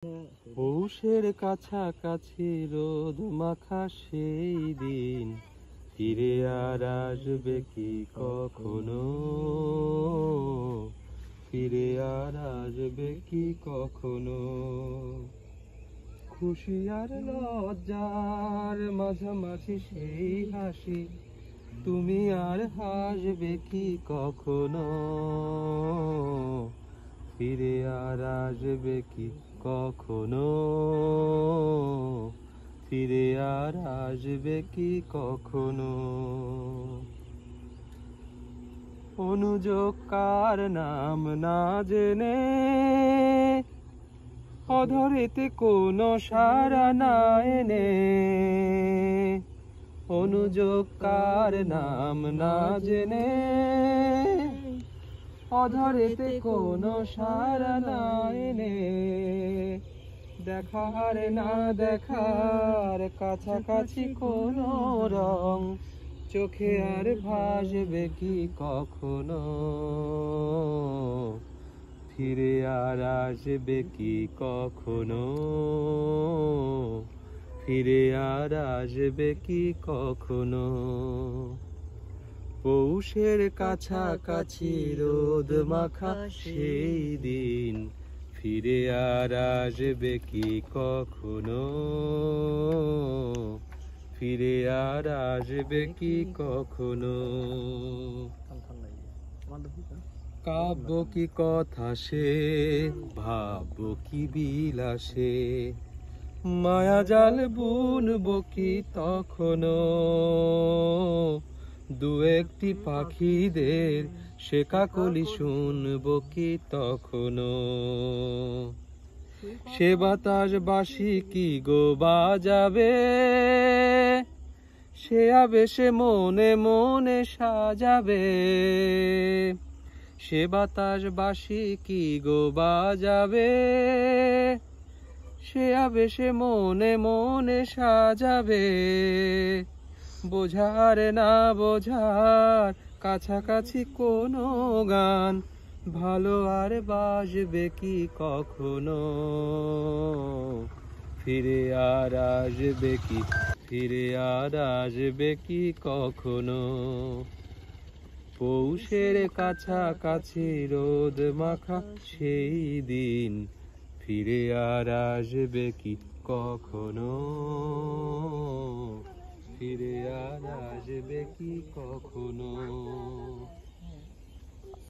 পৌষের কাছাকাছি রোদ মাখা সেই দিন ফিরে আর আসবে কি কখনো? ফিরে আর আসবে কি কখনো? খুশি আর লজ্জার মাঝামাঝি সেই হাসি তুমি আর হাসবে কি কখনো? ফিরে আর আসবে কি কখনো? ফিরে আর আসবে কি কখনো? অনুযোগ কার নাম না জেনে অধরেতে কোনো সারা না এনে, অনুযোগ কার নাম না জেনে অধরেতে কোনো সারা না এনে, দেখার না দেখার কাছাকাছি কোনো রং চোখে আর ভাসবে কি কখনো? ফিরে আর আসবে কি কখনো? ফিরে আর আসবে কি কখনো? পৌষের কাছাকাছি রোদ মাখা সেই দিন ফিরে আর আসবে কি কখনো? ফিরে আর আসবে কি কখনো? কাব্য কি কথা সে, ভাবব কি বিলাসে, মায়া জাল বুনবো কি তখনো? দু একটি পাখিদের শেখা কলি শুনবো কি তখনো? সে বাতাস বাসি কি গো বাজাবে, সে আবেশে মনে মনে সাজাবে। সে বাতাস বাসি কি গো বাজাবে, সে আবেশে মনে মনে সাজাবে। বোঝার না বোঝার কাছাকাছি কোনো গান ভালো আর বাজবে কি কখনো? ফিরে আর আসবে কি, ফিরে আর আসবে কি কখনো? পৌষের কাছাকাছি রোদ মাখা সেই দিন ফিরে আর আসবে কি কখনো? ফিরে আর আসবে কি কখনো?